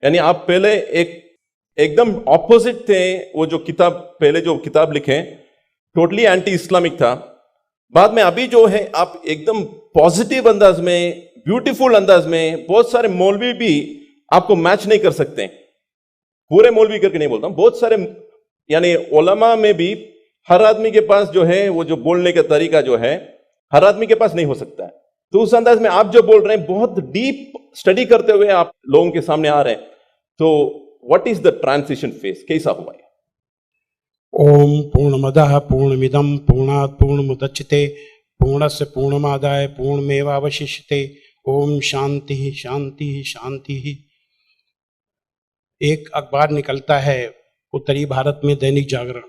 यानी आप पहले एकदम ऑपोजिट थे। वो जो किताब पहले जो किताब लिखे टोटली एंटी इस्लामिक था, बाद में अभी जो है आप एकदम पॉजिटिव अंदाज में, ब्यूटीफुल अंदाज में, बहुत सारे मौलवी भी आपको मैच नहीं कर सकते। पूरे मौलवी करके नहीं बोलता हूं, बहुत सारे यानी उलमा में भी हर आदमी के पास जो है वो जो बोलने का तरीका जो है हर आदमी के पास नहीं हो सकता है। तो उस अंदाज में आप जो बोल रहे हैं बहुत डीप स्टडी करते हुए आप लोगों के सामने आ रहे हैं। तो what is the transition phase, कैसा हुआ है? ओम पूर्णमदः पूर्णमिदं पूर्णात् पूर्णमुदच्यते पूर्णस्य पूर्णमादाय पूर्णमेवावशिष्यते। ओम शांति शांति शांति। एक अखबार निकलता है उत्तरी भारत में, दैनिक जागरण,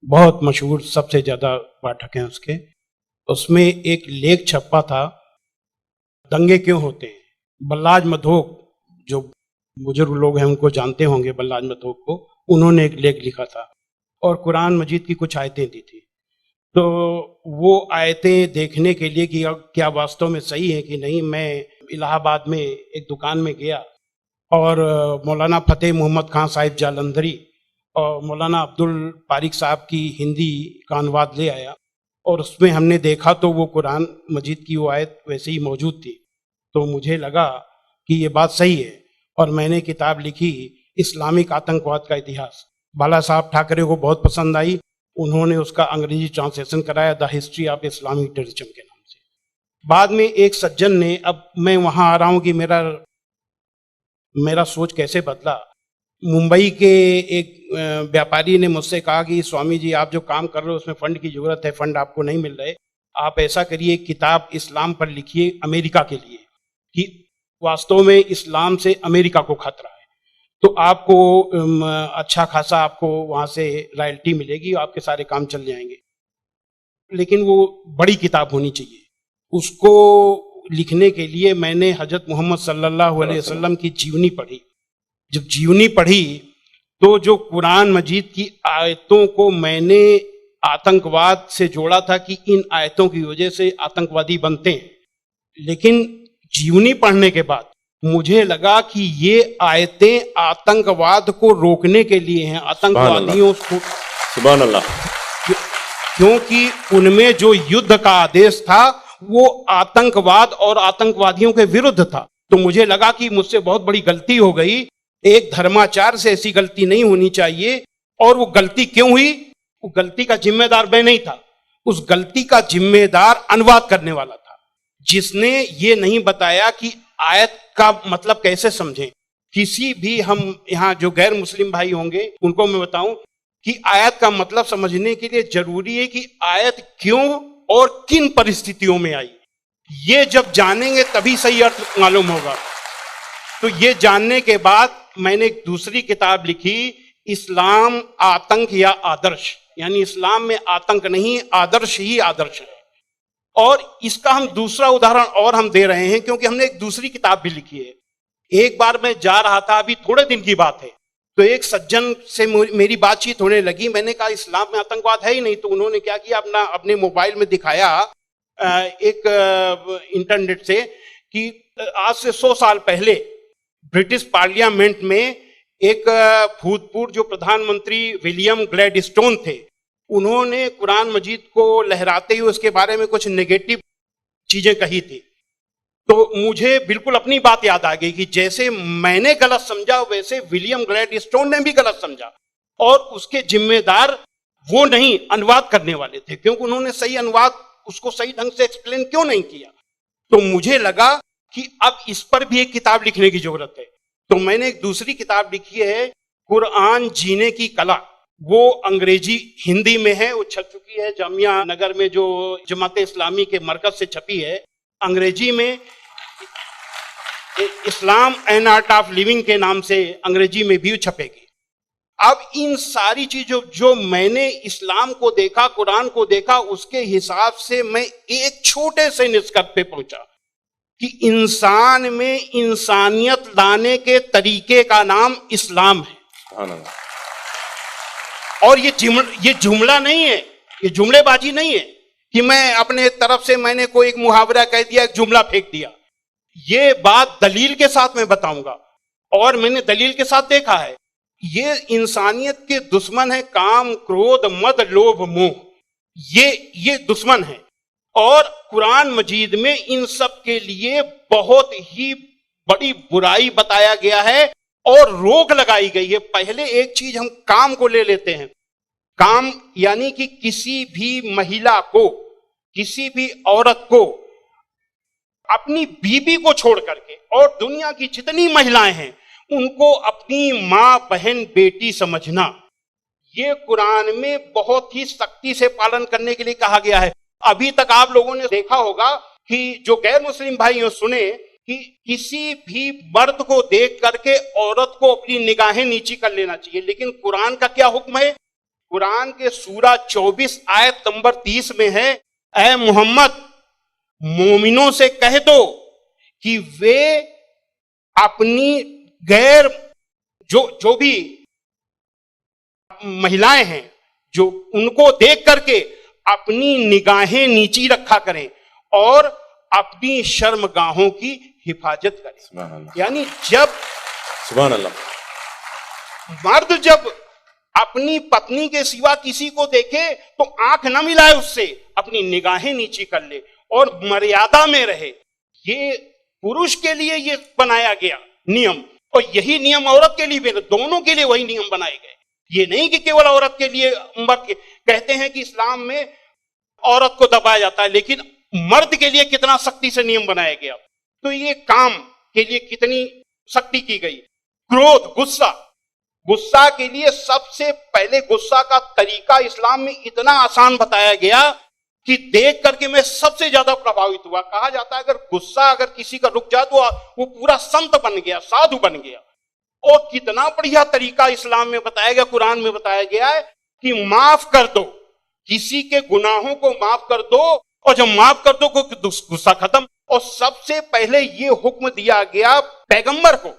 बहुत मशहूर, सबसे ज्यादा पाठक हैं उसके। उसमें एक लेख छपा था, दंगे क्यों होते हैं। बल्लाज मधोक, जो बुजुर्ग लोग हैं उनको जानते होंगे बल्लाज मधोक को, उन्होंने एक लेख लिखा था और कुरान मजीद की कुछ आयतें दी थी। तो वो आयतें देखने के लिए कि क्या वास्तव में सही है कि नहीं, मैं इलाहाबाद में एक दुकान में गया और मौलाना फतेह मोहम्मद खान साहिब जालंधरी और मौलाना अब्दुल पारिक साहब की हिंदी का अनुवाद ले आया और उसमें हमने देखा तो वो कुरान मजीद की वो आयत वैसे ही मौजूद थी। तो मुझे लगा कि ये बात सही है और मैंने किताब लिखी, इस्लामिक आतंकवाद का इतिहास। बाला साहब ठाकरे को बहुत पसंद आई, उन्होंने उसका अंग्रेजी ट्रांसलेशन कराया, the history of Islamic terrorism के नाम से। बाद में एक सज्जन ने, अब मैं वहां आ रहा हूं कि मेरा सोच कैसे बदला। मुंबई के एक व्यापारी ने मुझसे कहा कि स्वामी जी आप जो काम कर रहे हो उसमें फंड की जरूरत है, फंड आपको नहीं मिल रहे, आप ऐसा करिए किताब इस्लाम पर लिखिए अमेरिका के लिए, कि वास्तव में इस्लाम से अमेरिका को खतरा है, तो आपको अच्छा खासा आपको वहां से रॉयल्टी मिलेगी, आपके सारे काम चल जाएंगे। लेकिन वो बड़ी किताब होनी चाहिए। उसको लिखने के लिए मैंने हजरत मोहम्मद सल्लल्लाहु अलैहि वसल्लम की जीवनी पढ़ी। जब जीवनी पढ़ी तो जो कुरान मजीद की आयतों को मैंने आतंकवाद से जोड़ा था कि इन आयतों की वजह से आतंकवादी बनते हैं, लेकिन जीवनी पढ़ने के बाद मुझे लगा कि ये आयतें आतंकवाद को रोकने के लिए हैं, आतंकवादियों को। सुभान अल्लाह। क्योंकि उनमें जो युद्ध का आदेश था वो आतंकवाद और आतंकवादियों के विरुद्ध था। तो मुझे लगा कि मुझसे बहुत बड़ी गलती हो गई, एक धर्माचार से ऐसी गलती नहीं होनी चाहिए। और वो गलती क्यों हुई? वो गलती का जिम्मेदार मैं नहीं था, उस गलती का जिम्मेदार अनुवाद करने वाला था, जिसने ये नहीं बताया कि आयत का मतलब कैसे समझें। किसी भी, हम यहाँ जो गैर मुस्लिम भाई होंगे उनको मैं बताऊं कि आयत का मतलब समझने के लिए जरूरी है कि आयत क्यों और किन परिस्थितियों में आई। ये जब जानेंगे तभी सही अर्थ मालूम होगा। तो ये जानने के बाद मैंने एक दूसरी किताब लिखी, इस्लाम आतंक या आदर्श, यानी इस्लाम में आतंक नहीं, आदर्श ही आदर्श है। और इसका हम दूसरा उदाहरण और हम दे रहे हैं क्योंकि हमने एक दूसरी किताब भी लिखी है। एक बार मैं जा रहा था, अभी थोड़े दिन की बात है, तो एक सज्जन से मेरी बातचीत होने लगी। मैंने कहा इस्लाम में आतंकवाद है ही नहीं। तो उन्होंने क्या किया, अपने मोबाइल में दिखाया एक इंटरनेट से कि आज से 100 साल पहले ब्रिटिश पार्लियामेंट में एक भूतपूर्व जो प्रधानमंत्री विलियम ग्लैडस्टोन थे, उन्होंने कुरान मजीद को लहराते हुए उसके बारे में कुछ नेगेटिव चीजें कही थी। तो मुझे बिल्कुल अपनी बात याद आ गई कि जैसे मैंने गलत समझा वैसे विलियम ग्लैडस्टोन ने भी गलत समझा, और उसके जिम्मेदार वो नहीं, अनुवाद करने वाले थे, क्योंकि उन्होंने सही अनुवाद उसको सही ढंग से एक्सप्लेन क्यों नहीं किया। तो मुझे लगा कि अब इस पर भी एक किताब लिखने की जरूरत है। तो मैंने एक दूसरी किताब लिखी है, कुरान जीने की कला। वो अंग्रेजी हिंदी में है, वो छप चुकी है जामिया नगर में, जो जमाते इस्लामी के मरकज से छपी है। अंग्रेजी में इस्लाम एंड आर्ट ऑफ लिविंग के नाम से अंग्रेजी में भी छपेगी। अब इन सारी चीजों जो मैंने इस्लाम को देखा, कुरान को देखा, उसके हिसाब से मैं एक छोटे से निष्कर्ष पे पहुंचा कि इंसान में इंसानियत लाने के तरीके का नाम इस्लाम है। और ये जुमला नहीं है, ये जुमलेबाजी नहीं है कि मैं अपने तरफ से मैंने कोई एक मुहावरा कह दिया, एक जुमला फेंक दिया। ये बात दलील के साथ मैं बताऊंगा। और मैंने दलील के साथ देखा है, ये इंसानियत के दुश्मन है। काम, क्रोध, मद, लोभ, मोह, ये दुश्मन है। और कुरान मजीद में इन सब के लिए बहुत ही बड़ी बुराई बताया गया है और रोक लगाई गई है। पहले एक चीज हम काम को ले लेते हैं। काम यानी कि किसी भी महिला को, किसी भी औरत को अपनी बीबी को छोड़ करके और दुनिया की जितनी महिलाएं हैं उनको अपनी मां, बहन, बेटी समझना, ये कुरान में बहुत ही सख्ती से पालन करने के लिए कहा गया है। अभी तक आप लोगों ने देखा होगा कि जो गैर मुस्लिम भाई सुने कि किसी भी मर्द को देख करके औरत को अपनी निगाहें नीची कर लेना चाहिए, लेकिन कुरान का क्या हुक्म है? कुरान के सूरा 24 आयत नंबर 30 में है, ऐ मोहम्मद मोमिनों से कह दो कि वे अपनी गैर जो भी महिलाएं हैं जो उनको देख करके अपनी निगाहें नीची रखा करें और अपनी शर्मगाहों की हिफाजत करें। यानी जब सुभान अल्लाह मर्द जब अपनी पत्नी के सिवा किसी को देखे तो आंख न मिलाए उससे, अपनी निगाहें नीची कर ले और मर्यादा में रहे। ये पुरुष के लिए ये बनाया गया नियम और यही नियम औरत के लिए भी, दोनों के लिए वही नियम बनाए गए। ये नहीं कि केवल औरत के लिए। कहते हैं कि इस्लाम में औरत को दबाया जाता है, लेकिन मर्द के लिए कितना सख्ती से नियम बनाया गया। तो ये काम के लिए कितनी सख्ती की गई। क्रोध, गुस्सा के लिए सबसे पहले गुस्सा का तरीका इस्लाम में इतना आसान बताया गया कि देख करके मैं सबसे ज्यादा प्रभावित हुआ। कहा जाता है अगर किसी का रुक जाए तो वो पूरा संत बन गया, साधु बन गया। और कितना बढ़िया तरीका इस्लाम में बताया गया, कुरान में बताया गया है कि माफ कर दो, किसी के गुनाहों को माफ कर दो, और जब माफ कर दो को गुस्सा खत्म। और सबसे पहले ये हुक्म दिया गया पैगंबर को।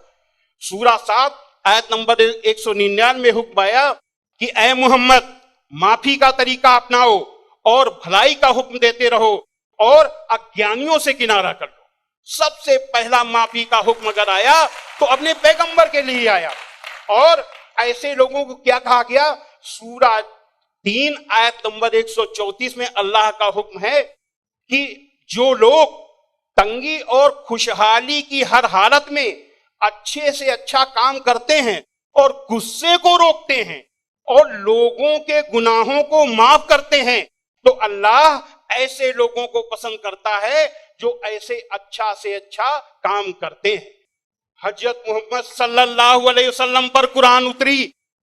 सूरा 7 आयत नंबर 199 में हुक्म आया कि ऐ मोहम्मद माफी का तरीका अपनाओ और भलाई का हुक्म देते रहो और अज्ञानियों से किनारा कर लो। सबसे पहला माफी का हुक्म अगर आया तो अपने पैगंबर के लिए आया। और ऐसे लोगों को क्या कहा गया? सूरा 3 आयत नंबर 134 में अल्लाह का हुक्म है कि जो लोग तंगी और खुशहाली की हर हालत में अच्छे से अच्छा काम करते हैं और गुस्से को रोकते हैं और लोगों के गुनाहों को माफ करते हैं, तो अल्लाह ऐसे लोगों को पसंद करता है जो ऐसे अच्छा से अच्छा काम करते हैं। हजरत मोहम्मद सल्लल्लाहु अलैहि वसल्लम पर कुरान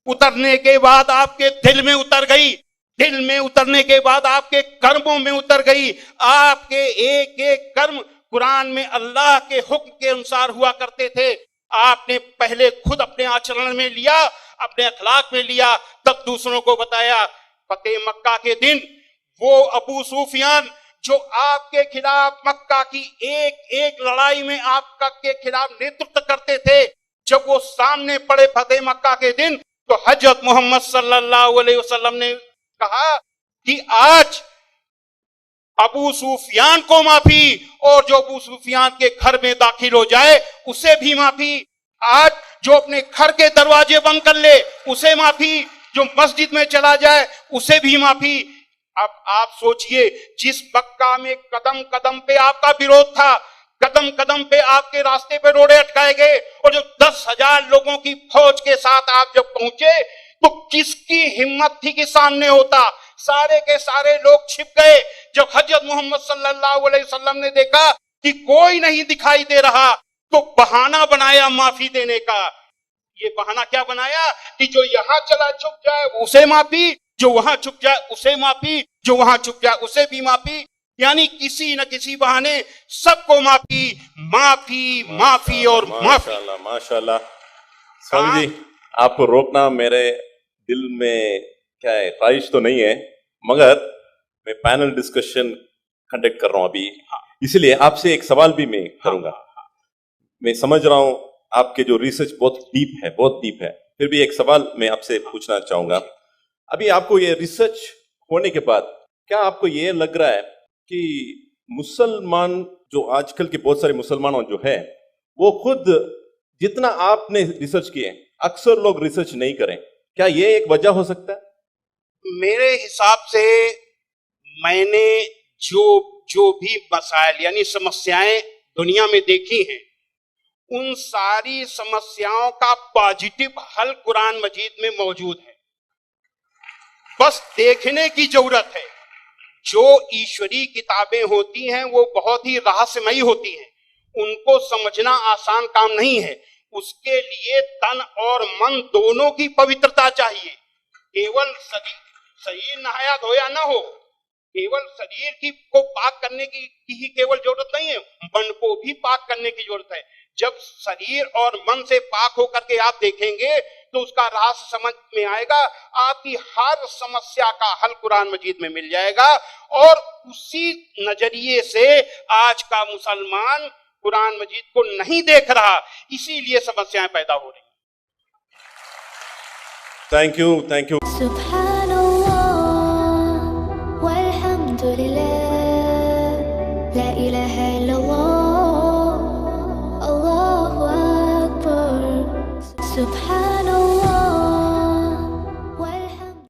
उतरने के बाद आपके दिल में उतर गई। दिल में उतरने के बाद आपके कर्मों में उतर गई। आपके एक एक कर्म कुरान में अल्लाह के हुक्म के अनुसार हुआ करते थे। आपने पहले खुद अपने आचरण में लिया, अपने अखलाक में लिया, तब दूसरों को बताया। फतेह मक्का के दिन वो अबू सुफियान जो आपके खिलाफ मक्का की एक एक लड़ाई में आपका के खिलाफ नेतृत्व करते थे, जब वो सामने पड़े फतेह मक्का के दिन, तो हजरत मोहम्मद सल्लल्लाहु अलैहि वसल्लम ने कहा कि आज अबू सुफियान को माफी, और जो अबू सुफियान के घर में दाखिल हो जाए उसे भी माफी। आज जो अपने घर के दरवाजे बंद कर ले उसे माफी, जो मस्जिद में चला जाए उसे भी माफी। अब आप सोचिए, जिस मक्का में कदम कदम पे आपका विरोध था, कदम कदम पे आपके रास्ते पे रोड़े अटकाए गए, और जो 10,000 लोगों की फौज के साथ आप जब पहुंचे तो किसकी हिम्मत थी कि सामने होता? सारे के सारे लोग छिप गए। जब हजरत मोहम्मद सल्लल्लाहु अलैहि वसल्लम ने देखा कि कोई नहीं दिखाई दे रहा, तो बहाना बनाया माफी देने का। ये बहाना क्या बनाया कि जो यहां चला छुप जाए उसे माफी, जो वहां छुप जाए उसे माफी, जो वहां छुप जाए उसे भी माफी। यानी किसी न किसी बहाने सबको माफी, माफी, माफी और माफी। माशाल्लाह। स्वामी जी, आपको रोकना मेरे दिल में क्या है, ख्वाहिश तो नहीं है, मगर मैं पैनल डिस्कशन कंडक्ट कर रहा हूं अभी, इसलिए आपसे एक सवाल भी मैं करूंगा। मैं समझ रहा हूं आपके जो रिसर्च बहुत डीप है, फिर भी एक सवाल मैं आपसे पूछना चाहूंगा। अभी आपको ये रिसर्च होने के बाद क्या आपको ये लग रहा है कि मुसलमान जो आजकल के बहुत सारे मुसलमान जो है वो खुद जितना आपने रिसर्च किए, अक्सर लोग रिसर्च नहीं करें, क्या ये एक वजह हो सकता है? मेरे हिसाब से मैंने जो जो भी मसाइल यानी समस्याएं दुनिया में देखी हैं, उन सारी समस्याओं का पॉजिटिव हल कुरान मजीद में मौजूद है। बस देखने की जरूरत है। जो ईश्वरी किताबें होती हैं वो बहुत ही रहस्यमयी होती हैं, उनको समझना आसान काम नहीं है। उसके लिए तन और मन दोनों की पवित्रता चाहिए। केवल शरीर नहाया धोया ना हो, केवल शरीर की को पाक करने की ही केवल जरूरत नहीं है, मन को भी पाक करने की जरूरत है। जब शरीर और मन से पाक होकर के आप देखेंगे तो उसका रहस्य समझ में आएगा, आपकी हर समस्या का हल कुरान मजीद में मिल जाएगा। और उसी नजरिए से आज का मुसलमान कुरान मजीद को नहीं देख रहा, इसीलिए समस्याएं पैदा हो रही। Thank you, thank you. सुब्हानल्लाह वल्हम्दुलिल्लाह ला इलाहा इल्लल्लाह अल्लाहु अकबर। सुब्हान